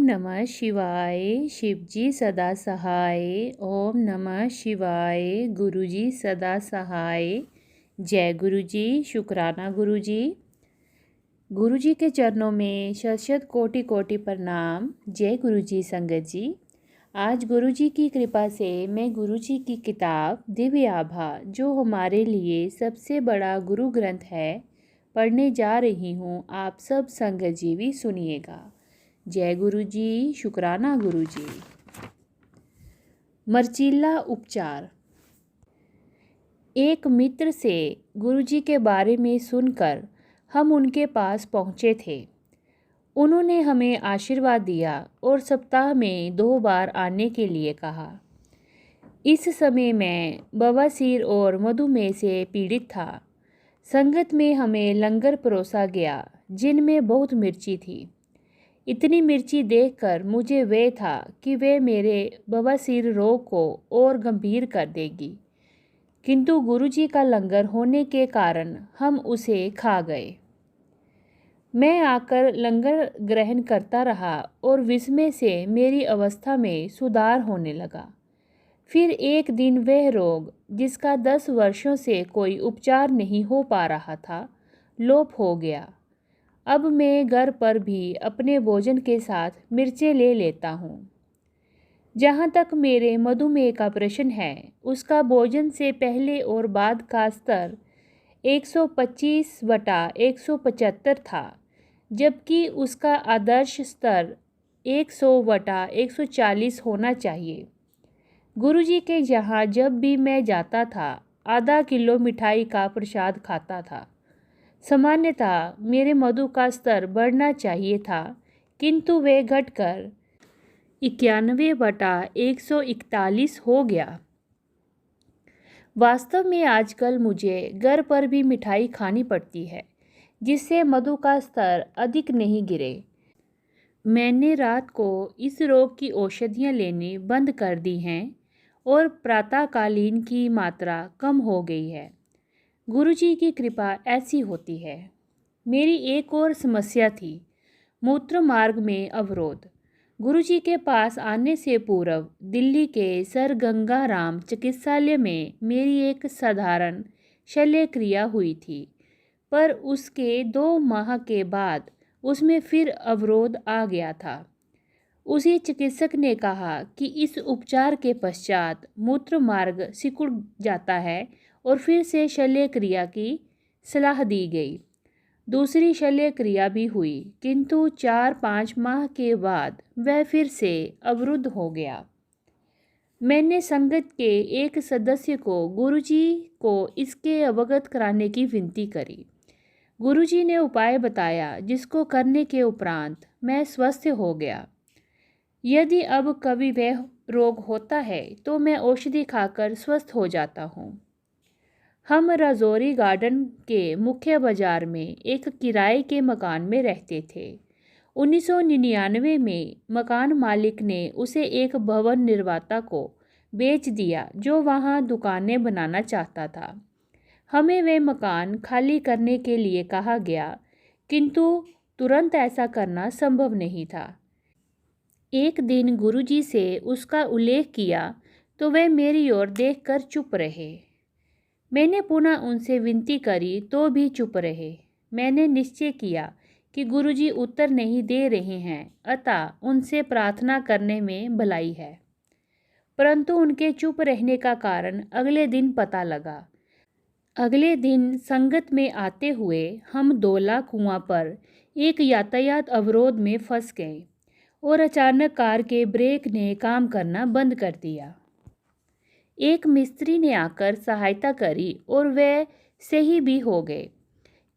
नमः शिवाय। शिवजी सदा सहाय। ओम नमः शिवाय। गुरुजी सदा सहाय। जय गुरुजी। शुक्राना गुरुजी। गुरुजी के चरणों में शत शत कोटि कोटि प्रणाम। जय गुरुजी संगत जी। आज गुरुजी की कृपा से मैं गुरुजी की किताब दिव्य आभा, जो हमारे लिए सबसे बड़ा गुरु ग्रंथ है, पढ़ने जा रही हूँ। आप सब संगत जी भी सुनिएगा। जय गुरुजी। शुक्राना गुरुजी। मर्चिल्ला उपचार। एक मित्र से गुरुजी के बारे में सुनकर हम उनके पास पहुँचे थे। उन्होंने हमें आशीर्वाद दिया और सप्ताह में 2 बार आने के लिए कहा। इस समय मैं बवासीर और मधुमेह से पीड़ित था। संगत में हमें लंगर परोसा गया, जिनमें बहुत मिर्ची थी। इतनी मिर्ची देखकर मुझे वे था कि वे मेरे बवासीर रोग को और गंभीर कर देगी, किंतु गुरुजी का लंगर होने के कारण हम उसे खा गए। मैं आकर लंगर ग्रहण करता रहा और विस्मय से मेरी अवस्था में सुधार होने लगा। फिर एक दिन वह रोग, जिसका 10 वर्षों से कोई उपचार नहीं हो पा रहा था, लोप हो गया। अब मैं घर पर भी अपने भोजन के साथ मिर्चें ले लेता हूँ। जहाँ तक मेरे मधुमेह का प्रश्न है, उसका भोजन से पहले और बाद का स्तर 125/175 था, जबकि उसका आदर्श स्तर 100/140 होना चाहिए। गुरुजी के यहाँ जब भी मैं जाता था, आधा किलो मिठाई का प्रसाद खाता था। सामान्यतः मेरे मधु का स्तर बढ़ना चाहिए था, किंतु वे घटकर 91/141 हो गया। वास्तव में आजकल मुझे घर पर भी मिठाई खानी पड़ती है, जिससे मधु का स्तर अधिक नहीं गिरे। मैंने रात को इस रोग की औषधियाँ लेनी बंद कर दी हैं और प्रातःकालीन की मात्रा कम हो गई है। गुरुजी की कृपा ऐसी होती है। मेरी एक और समस्या थी, मूत्र मार्ग में अवरोध। गुरुजी के पास आने से पूर्व दिल्ली के सर गंगाराम चिकित्सालय में मेरी एक साधारण शल्य क्रिया हुई थी, पर उसके 2 माह के बाद उसमें फिर अवरोध आ गया था। उसी चिकित्सक ने कहा कि इस उपचार के पश्चात मूत्र मार्ग सिकुड़ जाता है और फिर से शल्य क्रिया की सलाह दी गई। दूसरी शल्य क्रिया भी हुई, किंतु 4-5 माह के बाद वह फिर से अवरुद्ध हो गया। मैंने संगत के एक सदस्य को गुरुजी को इसके अवगत कराने की विनती करी। गुरुजी ने उपाय बताया, जिसको करने के उपरांत मैं स्वस्थ हो गया। यदि अब कभी वह रोग होता है तो मैं औषधि खाकर स्वस्थ हो जाता हूँ। हम राजौरी गार्डन के मुख्य बाजार में एक किराए के मकान में रहते थे। 1999 में मकान मालिक ने उसे एक भवन निर्माता को बेच दिया, जो वहाँ दुकानें बनाना चाहता था। हमें वह मकान खाली करने के लिए कहा गया, किंतु तुरंत ऐसा करना संभव नहीं था। एक दिन गुरुजी से उसका उल्लेख किया तो वे मेरी ओर देखकर चुप रहे। मैंने पुनः उनसे विनती करी तो भी चुप रहे। मैंने निश्चय किया कि गुरुजी उत्तर नहीं दे रहे हैं, अतः उनसे प्रार्थना करने में भलाई है। परंतु उनके चुप रहने का कारण अगले दिन पता लगा। अगले दिन संगत में आते हुए हम दौला कुआं पर एक यातायात अवरोध में फंस गए और अचानक कार के ब्रेक ने काम करना बंद कर दिया। एक मिस्त्री ने आकर सहायता करी और वह सही भी हो गए,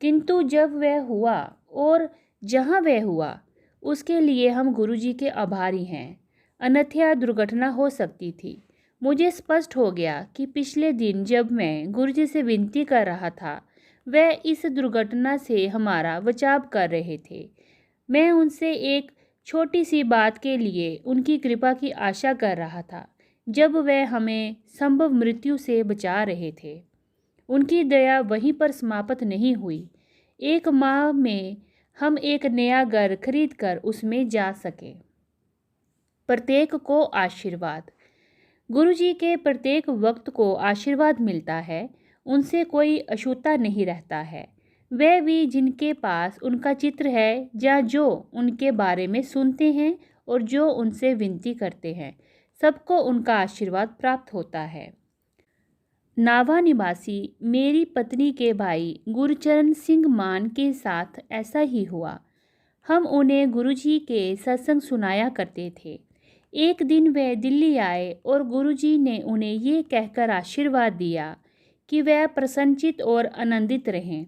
किंतु जब वह हुआ और जहां वह हुआ, उसके लिए हम गुरुजी के आभारी हैं, अन्यथा दुर्घटना हो सकती थी। मुझे स्पष्ट हो गया कि पिछले दिन जब मैं गुरुजी से विनती कर रहा था, वह इस दुर्घटना से हमारा बचाव कर रहे थे। मैं उनसे एक छोटी सी बात के लिए उनकी कृपा की आशा कर रहा था, जब वह हमें संभव मृत्यु से बचा रहे थे। उनकी दया वहीं पर समाप्त नहीं हुई। 1 माह में हम एक नया घर खरीदकर उसमें जा सके। प्रत्येक को आशीर्वाद। गुरुजी के प्रत्येक वक्त को आशीर्वाद मिलता है, उनसे कोई अछूता नहीं रहता है। वे भी जिनके पास उनका चित्र है या जो उनके बारे में सुनते हैं और जो उनसे विनती करते हैं, सबको उनका आशीर्वाद प्राप्त होता है। नाभा निवासी मेरी पत्नी के भाई गुरचरण सिंह मान के साथ ऐसा ही हुआ। हम उन्हें गुरुजी के सत्संग सुनाया करते थे। एक दिन वे दिल्ली आए और गुरुजी ने उन्हें ये कहकर आशीर्वाद दिया कि वे प्रसन्नचित और आनंदित रहें।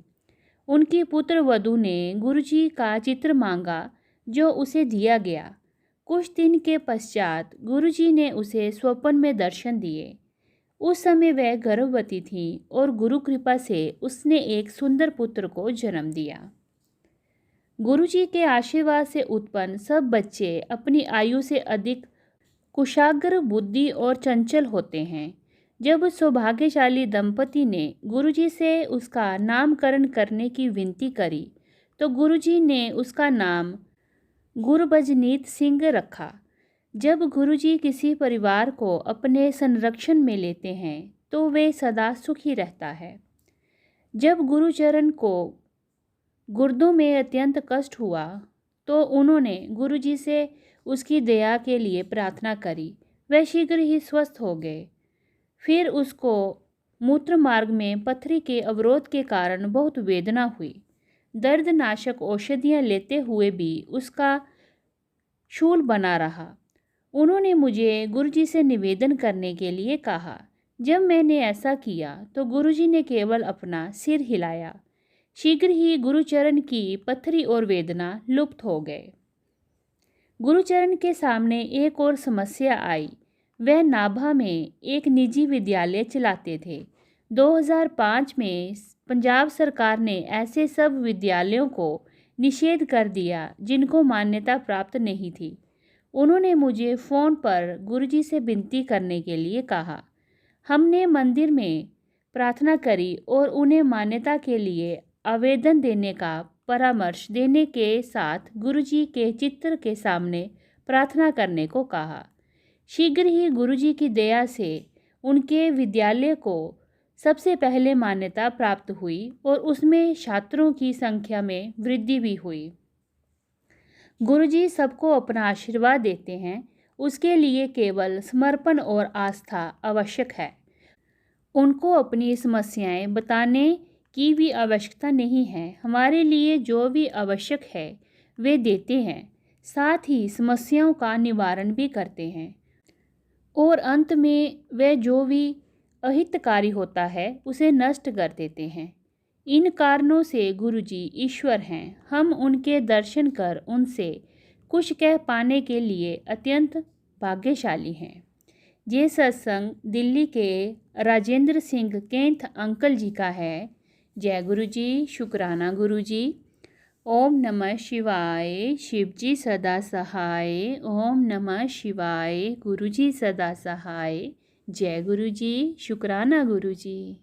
उनकी पुत्र वधू ने गुरुजी का चित्र मांगा, जो उसे दिया गया। कुछ दिन के पश्चात गुरुजी ने उसे स्वप्न में दर्शन दिए। उस समय वह गर्भवती थी और गुरु कृपा से उसने एक सुंदर पुत्र को जन्म दिया। गुरुजी के आशीर्वाद से उत्पन्न सब बच्चे अपनी आयु से अधिक कुशाग्र, बुद्धि और चंचल होते हैं। जब सौभाग्यशाली दंपति ने गुरुजी से उसका नामकरण करने की विनती करी, तो गुरुजी ने उसका नाम गुरबजनीत सिंह रखा। जब गुरुजी किसी परिवार को अपने संरक्षण में लेते हैं, तो वे सदा सुखी रहता है। जब गुरुचरण को गुर्दों में अत्यंत कष्ट हुआ, तो उन्होंने गुरुजी से उसकी दया के लिए प्रार्थना करी। वह शीघ्र ही स्वस्थ हो गए। फिर उसको मूत्र मार्ग में पथरी के अवरोध के कारण बहुत वेदना हुई। दर्दनाशक औषधियाँ लेते हुए भी उसका शूल बना रहा। उन्होंने मुझे गुरुजी से निवेदन करने के लिए कहा। जब मैंने ऐसा किया तो गुरुजी ने केवल अपना सिर हिलाया। शीघ्र ही गुरुचरण की पथरी और वेदना लुप्त हो गए। गुरुचरण के सामने एक और समस्या आई। वह नाभा में एक निजी विद्यालय चलाते थे। 2005 में पंजाब सरकार ने ऐसे सब विद्यालयों को निषेध कर दिया जिनको मान्यता प्राप्त नहीं थी। उन्होंने मुझे फ़ोन पर गुरुजी से विनती करने के लिए कहा। हमने मंदिर में प्रार्थना करी और उन्हें मान्यता के लिए आवेदन देने का परामर्श देने के साथ गुरुजी के चित्र के सामने प्रार्थना करने को कहा। शीघ्र ही गुरुजी की दया से उनके विद्यालय को सबसे पहले मान्यता प्राप्त हुई और उसमें छात्रों की संख्या में वृद्धि भी हुई। गुरुजी सबको अपना आशीर्वाद देते हैं, उसके लिए केवल समर्पण और आस्था आवश्यक है। उनको अपनी समस्याएं बताने की भी आवश्यकता नहीं है। हमारे लिए जो भी आवश्यक है वे देते हैं, साथ ही समस्याओं का निवारण भी करते हैं और अंत में वे जो भी अहितकारी होता है उसे नष्ट कर देते हैं। इन कारणों से गुरुजी ईश्वर हैं। हम उनके दर्शन कर उनसे कुछ कह पाने के लिए अत्यंत भाग्यशाली हैं। ये सत्संग दिल्ली के राजेंद्र सिंह केंथ अंकल जी का है। जय गुरु जी, शुक्राना गुरु जी। ओम नमः शिवाय, शिव जी सदा सहाय। ओम नमः शिवाय, गुरु जी सदा सहाय। जय गुरु जी, शुक्राना गुरु जी।